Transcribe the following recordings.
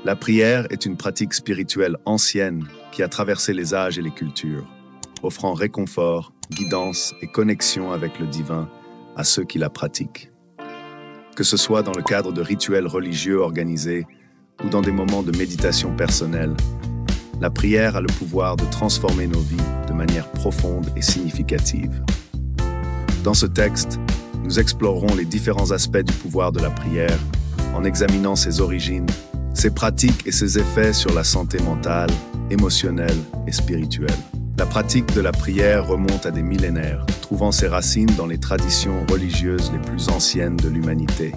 La prière est une pratique spirituelle ancienne qui a traversé les âges et les cultures, offrant réconfort, guidance et connexion avec le divin à ceux qui la pratiquent. Que ce soit dans le cadre de rituels religieux organisés ou dans des moments de méditation personnelle, la prière a le pouvoir de transformer nos vies de manière profonde et significative. Dans ce texte, nous explorerons les différents aspects du pouvoir de la prière en examinant ses origines, ses pratiques et ses effets sur la santé mentale, émotionnelle et spirituelle. La pratique de la prière remonte à des millénaires, trouvant ses racines dans les traditions religieuses les plus anciennes de l'humanité.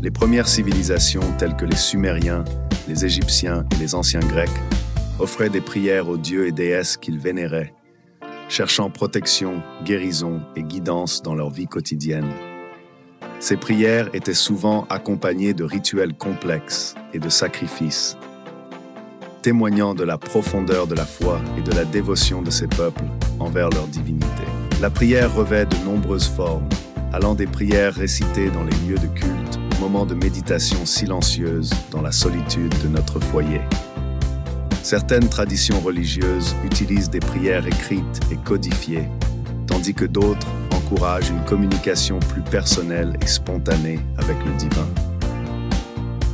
Les premières civilisations telles que les Sumériens, les Égyptiens et les anciens Grecs offraient des prières aux dieux et déesses qu'ils vénéraient, cherchant protection, guérison et guidance dans leur vie quotidienne. Ces prières étaient souvent accompagnées de rituels complexes et de sacrifices, témoignant de la profondeur de la foi et de la dévotion de ces peuples envers leur divinité. La prière revêt de nombreuses formes, allant des prières récitées dans les lieux de culte aux moments de méditation silencieuse dans la solitude de notre foyer. Certaines traditions religieuses utilisent des prières écrites et codifiées, tandis que d'autres encouragent une communication plus personnelle et spontanée avec le divin.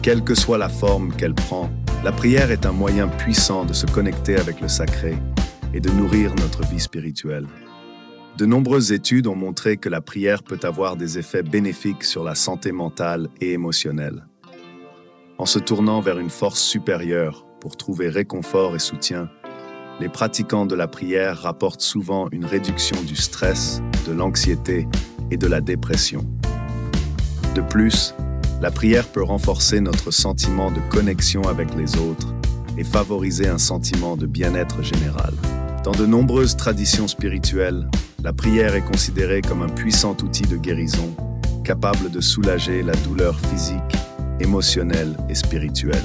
Quelle que soit la forme qu'elle prend, la prière est un moyen puissant de se connecter avec le sacré et de nourrir notre vie spirituelle. De nombreuses études ont montré que la prière peut avoir des effets bénéfiques sur la santé mentale et émotionnelle. En se tournant vers une force supérieure pour trouver réconfort et soutien, les pratiquants de la prière rapportent souvent une réduction du stress, de l'anxiété et de la dépression. De plus, la prière peut renforcer notre sentiment de connexion avec les autres et favoriser un sentiment de bien-être général. Dans de nombreuses traditions spirituelles, la prière est considérée comme un puissant outil de guérison, capable de soulager la douleur physique, émotionnelle et spirituelle.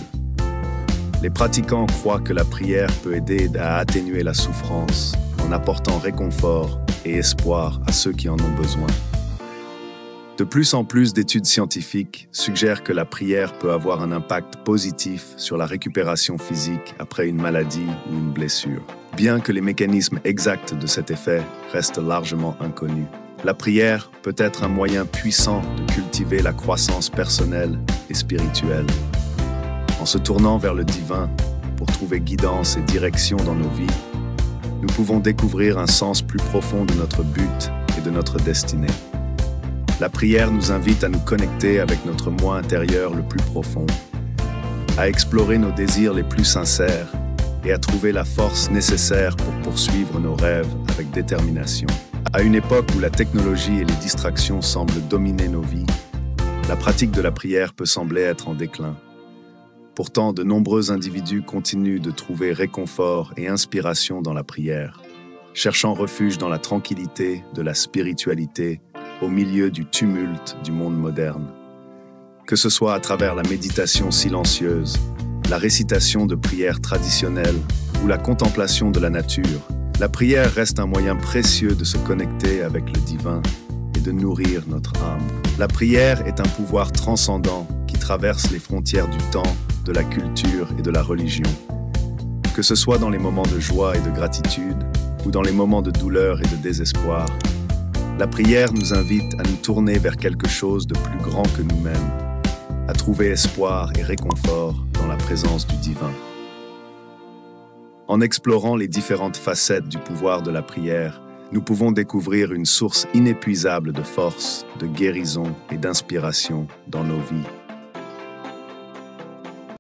Les pratiquants croient que la prière peut aider à atténuer la souffrance en apportant réconfort et espoir à ceux qui en ont besoin. De plus en plus d'études scientifiques suggèrent que la prière peut avoir un impact positif sur la récupération physique après une maladie ou une blessure. Bien que les mécanismes exacts de cet effet restent largement inconnus, la prière peut être un moyen puissant de cultiver la croissance personnelle et spirituelle. En se tournant vers le divin pour trouver guidance et direction dans nos vies, nous pouvons découvrir un sens plus profond de notre but et de notre destinée. La prière nous invite à nous connecter avec notre moi intérieur le plus profond, à explorer nos désirs les plus sincères et à trouver la force nécessaire pour poursuivre nos rêves avec détermination. À une époque où la technologie et les distractions semblent dominer nos vies, la pratique de la prière peut sembler être en déclin. Pourtant, de nombreux individus continuent de trouver réconfort et inspiration dans la prière, cherchant refuge dans la tranquillité de la spiritualité au milieu du tumulte du monde moderne. Que ce soit à travers la méditation silencieuse, la récitation de prières traditionnelles ou la contemplation de la nature, la prière reste un moyen précieux de se connecter avec le divin et de nourrir notre âme. La prière est un pouvoir transcendant qui traverse les frontières du temps, de la culture et de la religion. Que ce soit dans les moments de joie et de gratitude ou dans les moments de douleur et de désespoir, la prière nous invite à nous tourner vers quelque chose de plus grand que nous-mêmes, à trouver espoir et réconfort dans la présence du divin. En explorant les différentes facettes du pouvoir de la prière, nous pouvons découvrir une source inépuisable de force, de guérison et d'inspiration dans nos vies.